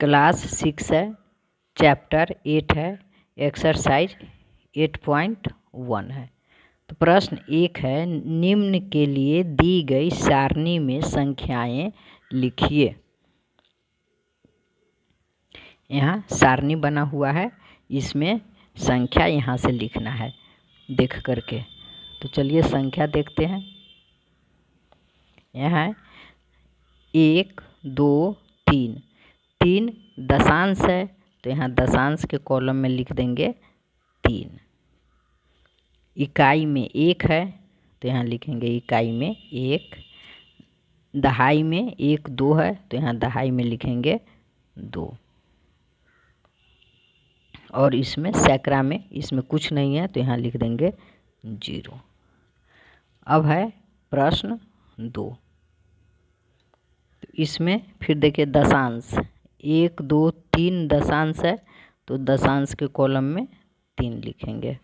Class 6 है, chapter 8 है, exercise 8.1 है। तो प्रश्न 1 है, निम्न के लिए दी गई सारणी में संख्याएं लिखिए। यहाँ सारणी बना हुआ है, इसमें संख्या यहाँ से लिखना है देख करके। तो चलिए संख्या देखते हैं। यहाँ 1 2 3, 3 दशांश है तो यहाँ दशांश के कॉलम में लिख देंगे 3। इकाई में 1 है तो यहाँ लिखेंगे इकाई में 1। दहाई में 1 2 है तो यहाँ दहाई में लिखेंगे 2। और इसमें सैकड़ा में इसमें कुछ नहीं है तो यहाँ लिख देंगे 0। अब है प्रश्न 2। तो इसमें फिर देखिए दशांश 1 2 3 दशांश है तो दशांश के कॉलम में 3 लिखेंगे।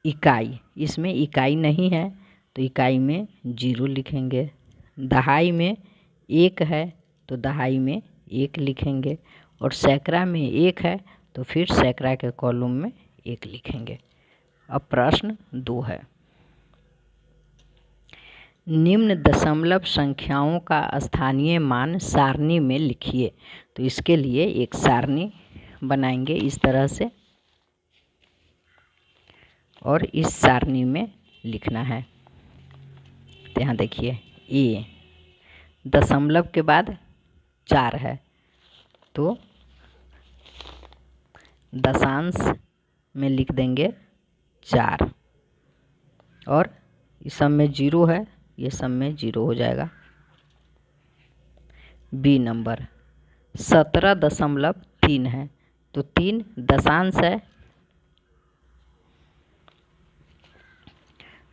इकाई, इसमें इकाई नहीं है तो इकाई में 0 लिखेंगे। दहाई में 1 है तो दहाई में 1 लिखेंगे। और सैकड़ा में 1 है तो फिर सैकड़ा के कॉलम में 1 लिखेंगे। अब प्रश्न 2 है, निम्न दशमलव संख्याओं का स्थानीय मान सारणी में लिखिए। तो इसके लिए एक सारणी बनाएंगे इस तरह से और इस सारणी में लिखना है। तो यहाँ देखिए ए दशमलव के बाद 4 है तो दशांश में लिख देंगे 4। और इस सब में 0 है, ये सब में 0 हो जाएगा। बी नंबर 17.3 है तो 3 दशांश है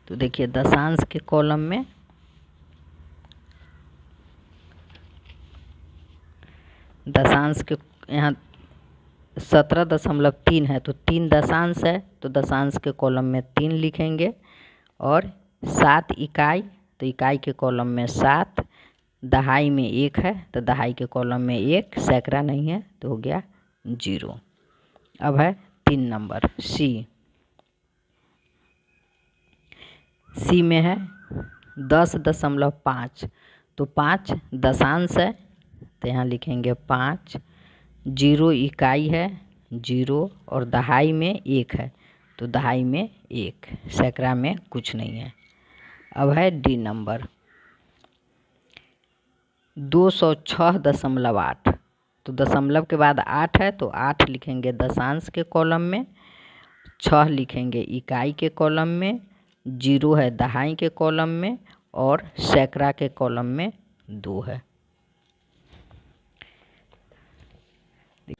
तो देखिए दशांश के कॉलम में दशांश के यहाँ 17.3 है तो 3 दशांश है तो दशांश के कॉलम में 3 लिखेंगे। और 7 इकाई तो इकाई के कॉलम में 7। दहाई में 1 है तो दहाई के कॉलम में 1, सैकड़ा नहीं है तो हो गया 0। अब है 3 नंबर सी। सी में है 10.5 तो 5 दशांश है तो यहाँ लिखेंगे 5। 0 इकाई है 0 और दहाई में 1 है तो दहाई में 1, सैकड़ा में कुछ नहीं है। अब है डी नंबर 206.8 तो दशमलव के बाद 8 है तो 8 लिखेंगे दशांश के कॉलम में, 6 लिखेंगे इकाई के कॉलम में, 0 है दहाई के कॉलम में और सैकड़ा के कॉलम में 2 है।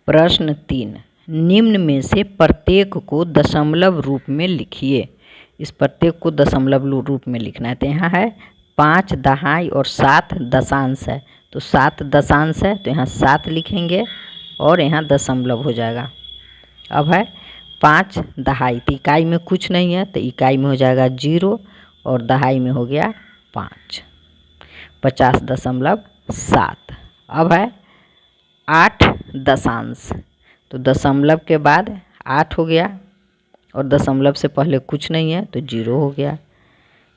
प्रश्न 3, निम्न में से प्रत्येक को दशमलव रूप में लिखिए। इस प्रत्येक को दशमलव रूप में लिखना है। तो यहाँ है 5 दहाई और 7 दशांश है तो 7 दशांश है तो यहाँ 7 लिखेंगे और यहाँ दशमलव हो जाएगा। अब है 5 दहाई तो इकाई में कुछ नहीं है तो इकाई में हो जाएगा 0 और दहाई में हो गया 5, 50.7। अब है 8 दशांश तो दशमलव के बाद 8 हो गया और दशमलव से पहले कुछ नहीं है तो 0 हो गया।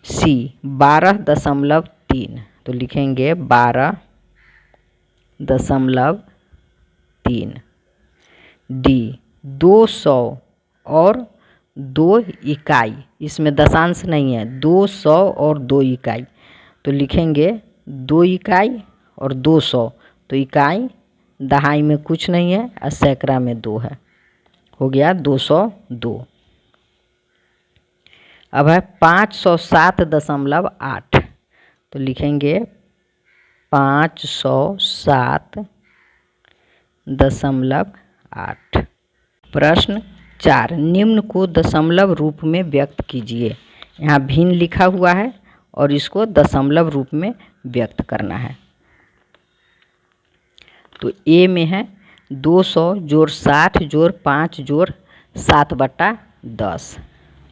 सी 12.3 तो लिखेंगे 12.3। डी 200 और 2 इकाई, इसमें दशांश नहीं है, 200 और 2 इकाई तो लिखेंगे 2 इकाई और 200 तो इकाई दहाई में कुछ नहीं है और सैकड़ा में 2 है, हो गया 202। अब है 507.8 तो लिखेंगे 507.8। प्रश्न 4, निम्न को दशमलव रूप में व्यक्त कीजिए। यहाँ भिन्न लिखा हुआ है और इसको दशमलव रूप में व्यक्त करना है। तो ए में है 200 जोड़ 60 जोड़ 5 जोड़ 7/10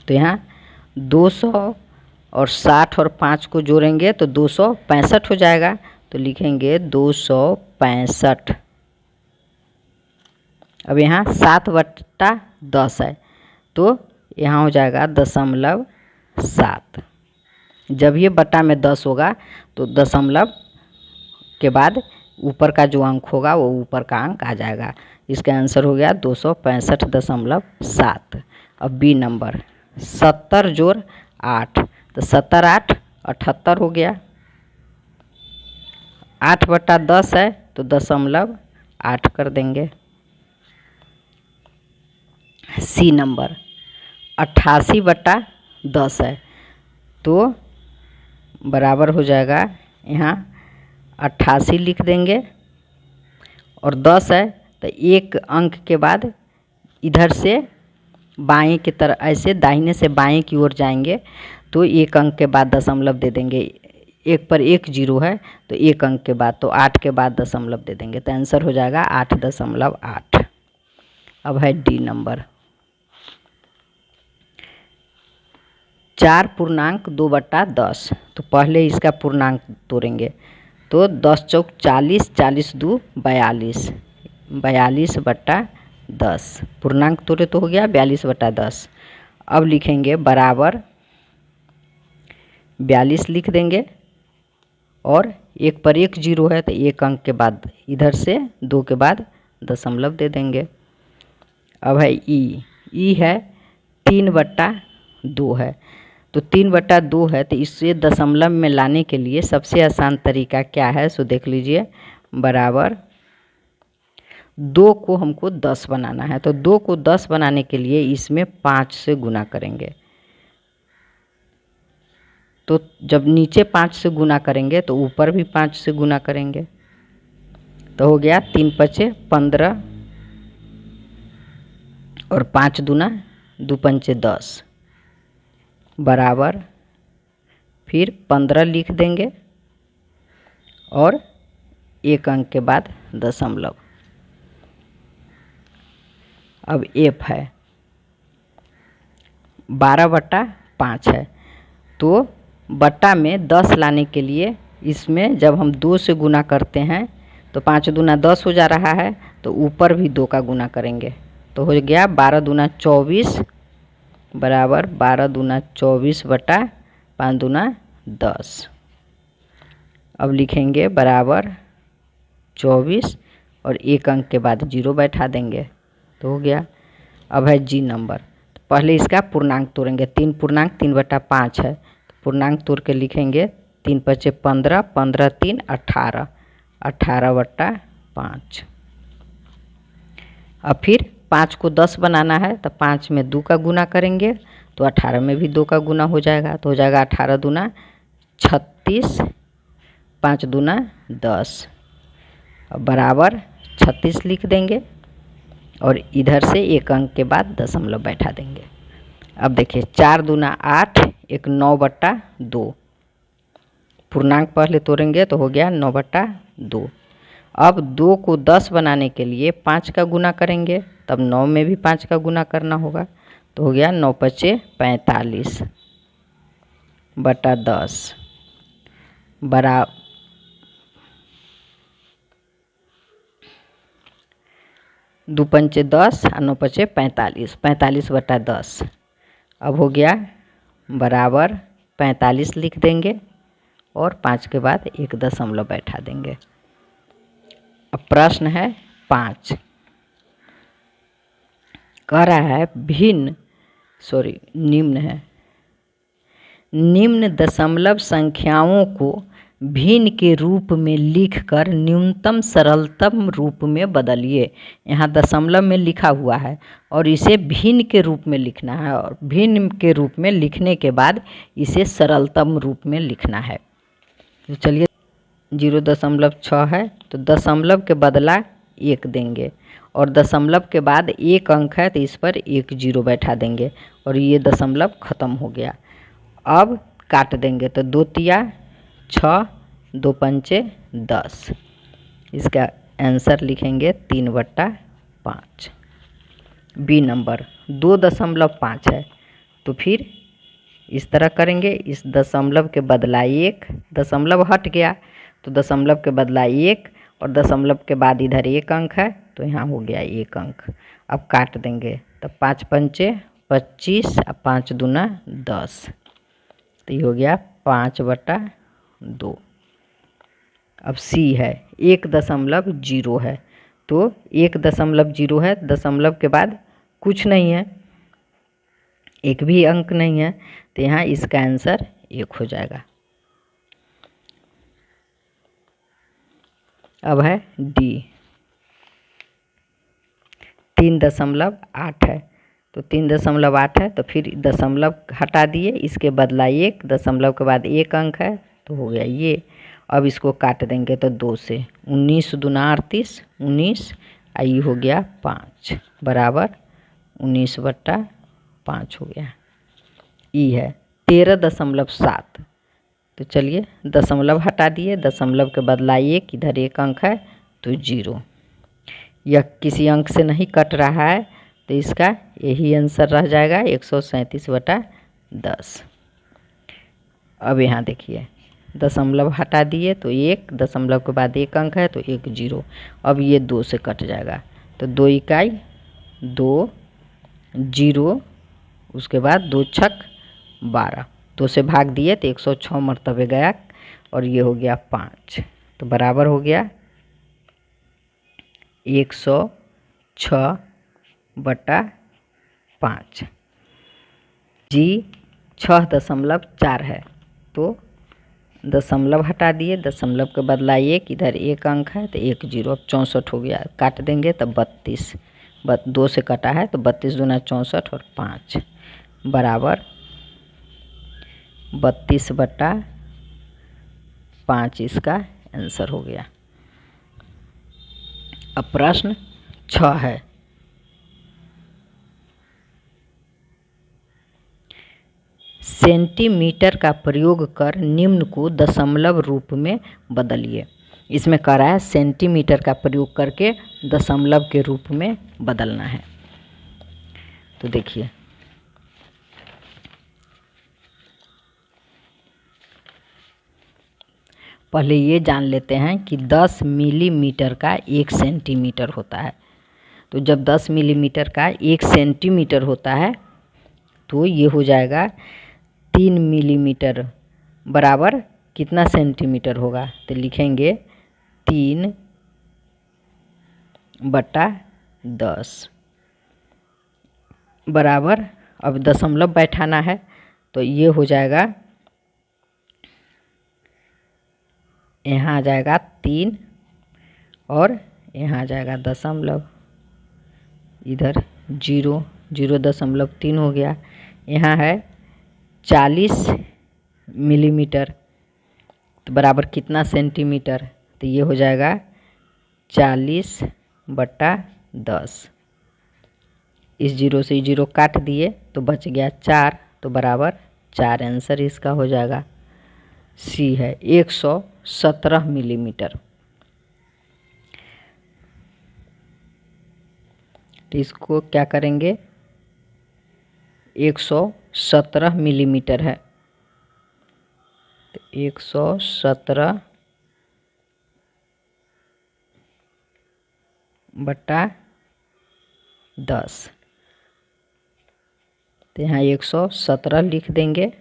तो यहाँ 200 और 60 और 5 को जोड़ेंगे तो 265 हो जाएगा तो लिखेंगे 265। अब यहाँ 7/10 है तो यहाँ हो जाएगा 0.7। जब ये बटा में 10 होगा तो दशमलव के बाद ऊपर का जो अंक होगा वो ऊपर का अंक आ जाएगा। इसका आंसर हो गया 265.7। अब बी नंबर 70 जोड़ 8 तो 70 8 78 हो गया। 8/10 है तो 0.8 कर देंगे। सी नंबर 88/10 है तो बराबर हो जाएगा, यहाँ 88 लिख देंगे और 10 है तो एक अंक के बाद इधर से बाएं की तरफ ऐसे दाहिने से बाएं की ओर जाएंगे तो एक अंक के बाद दशमलव दे देंगे। एक पर एक जीरो है तो एक अंक के बाद, तो 8 के बाद दशमलव दे देंगे तो आंसर हो जाएगा 8.8। अब है डी नंबर 4.2/10 तो पहले इसका पूर्णांक तोड़ेंगे तो 10 चौक 40, 40 2 42, 42/10 पूर्णांक तोड़े तो हो गया 42/10। अब लिखेंगे बराबर 42 लिख देंगे और एक पर एक जीरो है तो एक अंक के बाद इधर से 2 के बाद दशमलव दे देंगे। अब है ई है 3/2 है तो 3/2 है तो इसे दशमलव में लाने के लिए सबसे आसान तरीका क्या है सो देख लीजिए। बराबर 2 को हमको 10 बनाना है तो 2 को 10 बनाने के लिए इसमें 5 से गुना करेंगे। तो जब नीचे 5 से गुना करेंगे तो ऊपर भी 5 से गुना करेंगे तो हो गया 3 5 15 और 5 दूना 2 5 10 बराबर फिर 15 लिख देंगे और एक अंक के बाद दशमलव। अब एफ है 12/5 है तो बट्टा में 10 लाने के लिए इसमें जब हम 2 से गुना करते हैं तो 5 दूना 10 हो जा रहा है तो ऊपर भी 2 का गुना करेंगे तो हो गया 12 दूना 24 बराबर 12 दूना 24/5 दूना 10। अब लिखेंगे बराबर 24 और एक अंक के बाद 0 बैठा देंगे तो हो गया। अब है जी नंबर तो पहले इसका पूर्णांक तोड़ेंगे। 3 पूर्णांक 3/5 है तो पूर्णांक तोड़ के लिखेंगे 3 5 15, 15 3 18, 18/5। अब फिर 5 को 10 बनाना है तो 5 में 2 का गुना करेंगे तो 18 में भी 2 का गुना हो जाएगा तो हो जाएगा 18 दूना 36, 5 दूना 10 बराबर 36 लिख देंगे और इधर से एक अंक के बाद दशमलव बैठा देंगे। अब देखिए 4 दूना 8, एक 9/2 पूर्णांक पहले तोड़ेंगे तो हो गया 9/2। अब 2 को 10 बनाने के लिए 5 का गुना करेंगे तब 9 में भी 5 का गुना करना होगा तो हो गया 9 5 45/10 बरा 2 5 10 और 9 5 45, 45/10। अब हो गया बराबर 45 लिख देंगे और 5 के बाद एक दशमलव बैठा देंगे। अब प्रश्न है 5 कह रहा है निम्न है, निम्न दशमलव संख्याओं को भिन्न के रूप में लिखकर न्यूनतम सरलतम रूप में बदलिए। यहाँ दशमलव में लिखा हुआ है और इसे भिन्न के रूप में लिखना है और भिन्न के रूप में लिखने के बाद इसे सरलतम रूप में लिखना है। तो चलिए 0.6 है तो दशमलव के बदला 1 देंगे और दशमलव के बाद एक अंक है तो इस पर एक 0 बैठा देंगे और ये दशमलव ख़त्म हो गया। अब काट देंगे तो 2 तिया 6, 2 पंचे 10। इसका आंसर लिखेंगे 3/5। बी नंबर 2.5 है तो फिर इस तरह करेंगे, इस दशमलव के बदला 1, दशमलव हट गया तो दशमलव के बदला 1 और दशमलव के बाद इधर एक अंक है तो यहाँ हो गया 1 अंक। अब काट देंगे, तो 5 पंचे 25 और 5 दूना 10, तो ये हो गया 5/2। अब सी है 1.0 है, तो 1.0 है, दशमलव के बाद कुछ नहीं है, एक भी अंक नहीं है, तो यहाँ इसका आंसर 1 हो जाएगा। अब है डी 3.8 है, तो 3.8 है, तो फिर दशमलव हटा दिए, इसके बदला 1, दशमलव के बाद 1 अंक है, तो हो गया ये। अब इसको काट देंगे तो 2 से, 19 दूना 38, 19 आई हो गया 5 बराबर 19/5 हो गया। ई है 13.7, तो चलिए दशमलव हटा दिए, दशमलव के बदला 1, इधर 1 अंक है तो 0। यह किसी अंक से नहीं कट रहा है, तो इसका यही आंसर रह जाएगा 137/10। अब यहाँ देखिए दशमलव हटा दिए तो 1, दशमलव के बाद 1 अंक है तो 1 0। अब ये 2 से कट जाएगा, तो 2 इकाई 2 0, उसके बाद 2 छक 12, 2 से भाग दिए तो 106 मरतबे गया और ये हो गया 5, तो बराबर हो गया 106/5। जी 6.4 है, तो दशमलव हटा दिए, दशमलव के बदला 1, इधर 1 अंक है तो 1 0। अब 64 हो गया, काट देंगे तो 32, 2 से कटा है तो 32 दूना 64 और 5 बराबर 32/5 इसका आंसर हो गया। अब प्रश्न 6 है, सेंटीमीटर का प्रयोग कर निम्न को दशमलव रूप में बदलिए। इसमें कह रहा है सेंटीमीटर का प्रयोग करके दशमलव के रूप में बदलना है। तो देखिए पहले ये जान लेते हैं कि 10 मिलीमीटर का 1 सेंटीमीटर होता है। तो जब 10 मिलीमीटर का 1 सेंटीमीटर होता है तो ये हो जाएगा 3 मिलीमीटर बराबर कितना सेंटीमीटर होगा, तो लिखेंगे 3/10 बराबर, अब दशमलव बैठाना है तो ये हो जाएगा, यहाँ आ जाएगा 3 और यहाँ आ जाएगा दशमलव, इधर 0.3 हो गया। यहाँ है 40 मिलीमीटर, तो बराबर कितना सेंटीमीटर, तो ये हो जाएगा 40/10। इस 0 से 0 काट दिए तो बच गया 4, तो बराबर 4 आंसर इसका हो जाएगा। सी है 117 मिलीमीटर। तो इसको क्या करेंगे, 117 मिलीमीटर है, तो 117/10, तो यहाँ 117 लिख देंगे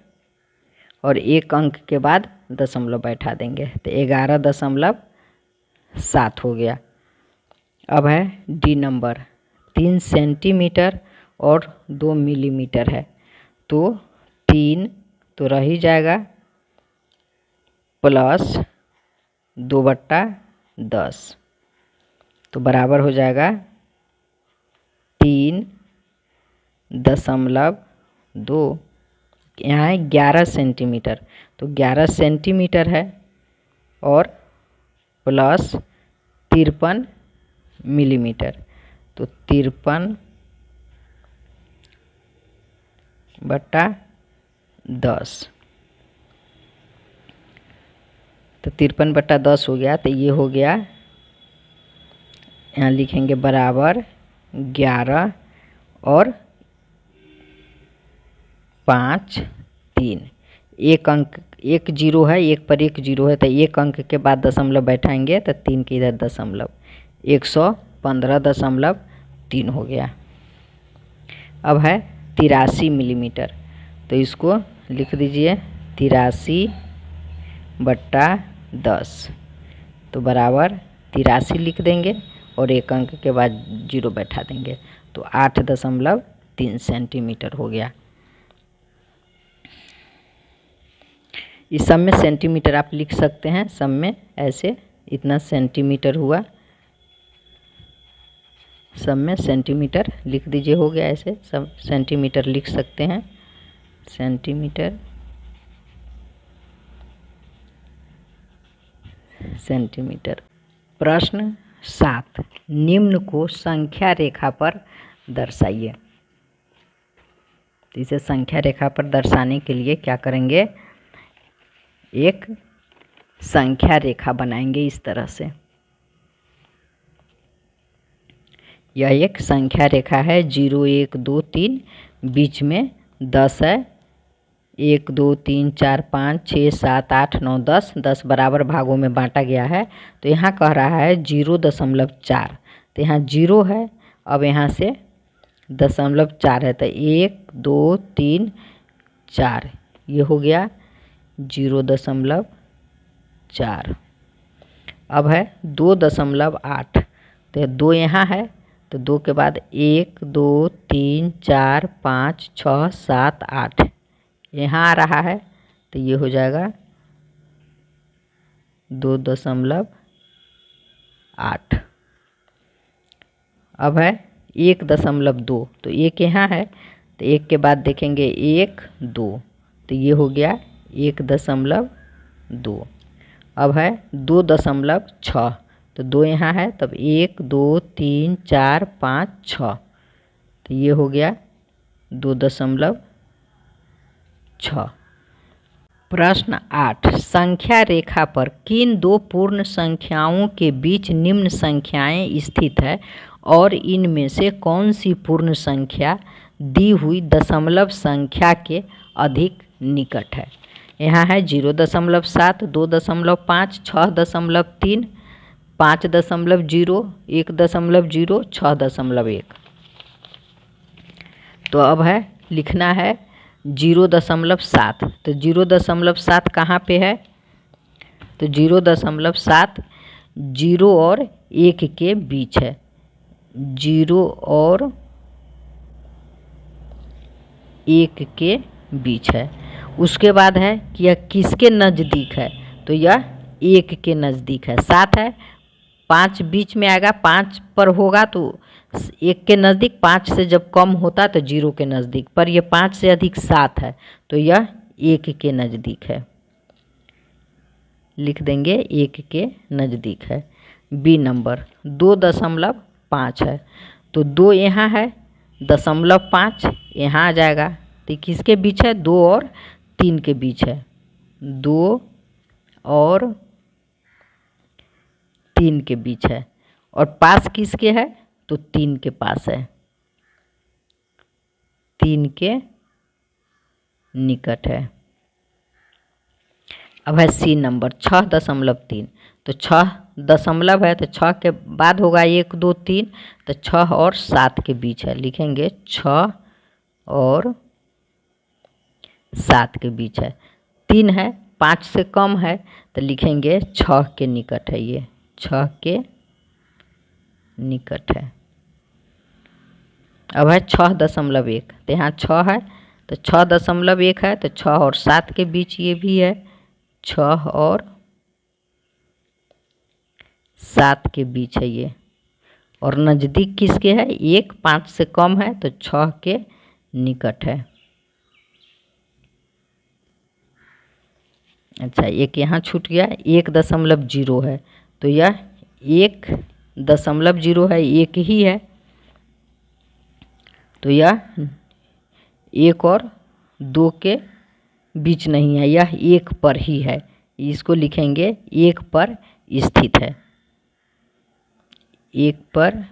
और 1 अंक के बाद दशमलव बैठा देंगे, तो 11.7 हो गया। अब है डी नंबर 3 सेंटीमीटर और 2 मिलीमीटर है, तो 3 तो रह ही जाएगा प्लस 2/10, तो बराबर हो जाएगा 3.2। यहाँ है 11 सेंटीमीटर, तो 11 सेंटीमीटर है और प्लस 53 मिलीमीटर, तो 53/10, तो 53/10 हो गया, तो ये हो गया, यहाँ लिखेंगे बराबर 11 और 5 3, 1 अंक 1 0 है, 1 पर 1 0 है, तो 1 अंक के बाद दशमलव बैठाएंगे तो 3 के इधर दशमलव, 15.3 हो गया। अब है 83 मिलीमीटर, तो इसको लिख दीजिए 83/10, तो बराबर 83 लिख देंगे और एक अंक के बाद 0 बैठा देंगे, तो 8.3 सेंटीमीटर हो गया। इस सब में सेंटीमीटर आप लिख सकते हैं, सब में ऐसे इतना सेंटीमीटर हुआ, सब में सेंटीमीटर लिख दीजिए, हो गया। ऐसे सब सेंटीमीटर लिख सकते हैं, सेंटीमीटर सेंटीमीटर। प्रश्न 7, निम्न को संख्या रेखा पर दर्शाइए। इसे संख्या रेखा पर दर्शाने के लिए क्या करेंगे, एक संख्या रेखा बनाएंगे इस तरह से। यह एक संख्या रेखा है, 0 1 2 3, बीच में 10 है, 1 2 3 4 5 6 7 8 9 10, 10 बराबर भागों में बांटा गया है। तो यहाँ कह रहा है 0.4, तो यहाँ 0 है, अब यहाँ से 0.4 है, तो 1 2 3 4, ये हो गया 0.4। अब है 2.8, तो 2 यहाँ है, तो 2 के बाद 1 2 3 4 5 6 7 8 यहाँ आ रहा है, तो ये हो जाएगा 2.8। अब है 1.2, तो 1 यहाँ है, तो 1 के बाद देखेंगे 1 2, तो ये हो गया 1.2। अब है 2.6, तो 2 यहाँ है, तब 1 2 3 4 5 6, तो ये हो गया 2.6। प्रश्न 8, संख्या रेखा पर किन दो पूर्ण संख्याओं के बीच निम्न संख्याएं स्थित है और इनमें से कौन सी पूर्ण संख्या दी हुई दशमलव संख्या के अधिक निकट है। यहाँ है 0.7, 2.5, 6.3, 5.0, 1.0, 6.1। तो अब है लिखना है 0.7, तो 0.7 कहाँ पे है, तो 0.7 0 और 1 के बीच है, 0 और 1 के बीच है। उसके बाद है कि यह किसके नज़दीक है, तो यह 1 के नज़दीक है। 7 है, 5 बीच में आएगा, 5 पर होगा तो 1 के नज़दीक, 5 से जब कम होता तो 0 के नज़दीक, पर यह 5 से अधिक 7 है, तो यह 1 के नज़दीक है, लिख देंगे 1 के नज़दीक है। बी नंबर 2.5 है, तो 2 यहाँ है, 0.5 यहाँ आ जाएगा, तो किसके बीच है, 2 और 3 के बीच है, 2 और 3 के बीच है। और पास किसके है, तो 3 के पास है, 3 के निकट है। अब है सी नंबर 6.3, तो 6 दशमलव है, तो 6 के बाद होगा 1 2 3, तो 6 और 7 के बीच है, लिखेंगे 6 और 7 के बीच है। 3 है, 5 से कम है, तो लिखेंगे 6 के निकट है, ये 6 के निकट है। अब है 6.1, तो यहाँ 6 है, तो 6.1 है, तो 6 और 7 के बीच ये भी है, 6 और 7 के बीच है ये। और नज़दीक किसके है, 1 5 से कम है, तो 6 के निकट है। अच्छा, एक यहाँ छूट गया, 1.0 है, तो यह 1.0 है, 1 ही है, तो यह 1 और 2 के बीच नहीं है, यह 1 पर ही है, इसको लिखेंगे 1 पर स्थित है, 1 पर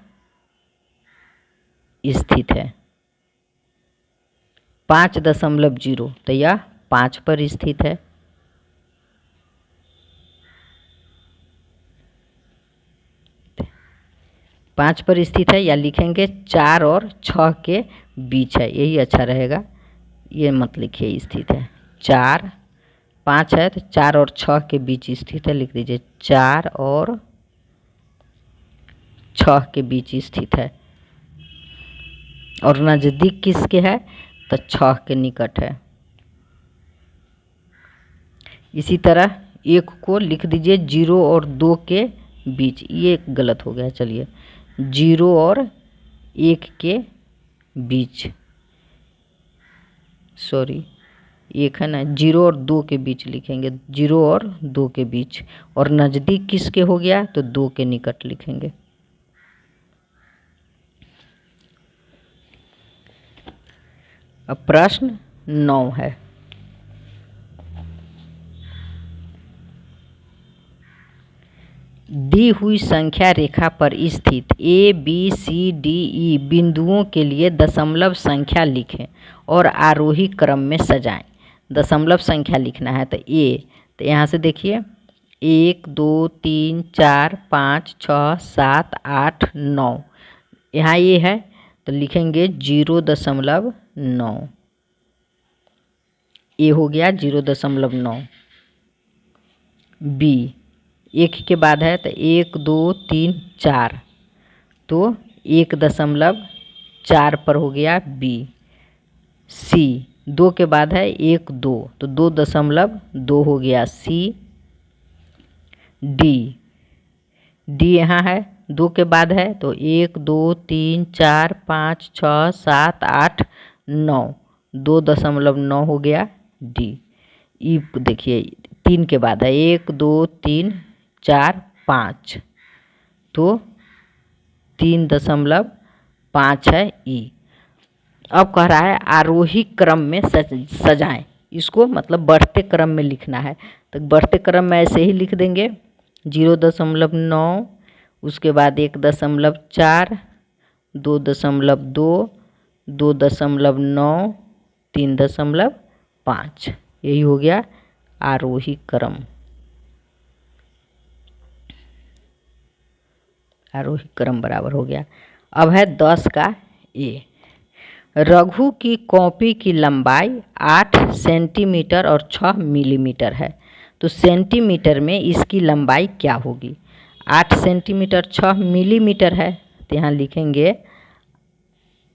स्थित है। 5.0, तो यह 5 पर स्थित है। 5 पर स्थित है, या लिखेंगे 4 और 6 के बीच है, यही अच्छा रहेगा। ये मत लिखिए स्थित है, 4 5 है तो 4 और 6 के बीच स्थित है, लिख दीजिए 4 और 6 के बीच स्थित है। और नज़दीक किसके है, तो 6 के निकट है। इसी तरह 1 को लिख दीजिए 0 और 2 के बीच, ये गलत हो गया, चलिए 0 और 1 के बीच, सॉरी 1 है ना, 0 और 2 के बीच लिखेंगे, 0 और 2 के बीच। और नज़दीक किसके हो गया, तो 2 के निकट लिखेंगे। अब प्रश्न 9 है, दी हुई संख्या रेखा पर स्थित A B C D E बिंदुओं के लिए दशमलव संख्या लिखें और आरोही क्रम में सजाएं। दशमलव संख्या लिखना है, तो यहाँ से देखिए 1 2 3 4 5 6 7 8 9, यहाँ ये है तो लिखेंगे 0.9, ए हो गया 0.9। बी 1 के बाद है तो 1 2 3 4, तो 1.4 पर हो गया बी। सी 2 के बाद है 1 2, तो 2.2 हो गया सी। डी यहाँ है 2 के बाद है तो 1 2 3 4 5 6 7 8 9, 2.9 हो गया डी। ई देखिए 3 के बाद है 1 2 3 4 5, तो 3.5 है ई। अब कह रहा है आरोही क्रम में सजाएं, इसको मतलब बढ़ते क्रम में लिखना है, तो बढ़ते क्रम में ऐसे ही लिख देंगे 0.9, उसके बाद 1.4, 2.2, 2.9, 3.5, यही हो गया आरोही क्रम। आरोही क्रम बराबर हो गया। अब है 10 का ए, रघु की कॉपी की लंबाई 8 सेंटीमीटर और 6 मिलीमीटर है, तो सेंटीमीटर में इसकी लंबाई क्या होगी। 8 सेंटीमीटर 6 मिलीमीटर है, तो यहाँ लिखेंगे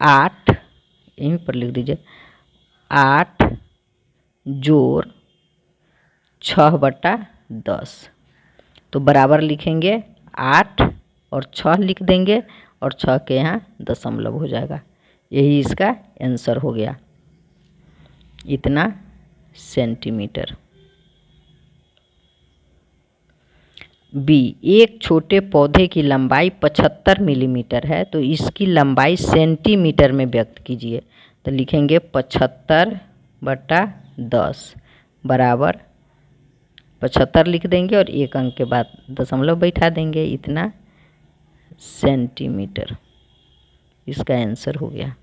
8, यहीं पर लिख दीजिए 8 जोड़ 6/10, तो बराबर लिखेंगे 8 और 6 लिख देंगे और 6 के यहाँ दशमलव हो जाएगा, यही इसका आंसर हो गया, इतना सेंटीमीटर। बी, एक छोटे पौधे की लंबाई 75 मिलीमीटर है, तो इसकी लंबाई सेंटीमीटर में व्यक्त कीजिए, तो लिखेंगे 75/10 बराबर 75 लिख देंगे और 1 अंक के बाद दशमलव बैठा देंगे, इतना सेंटीमीटर, इसका आंसर हो गया।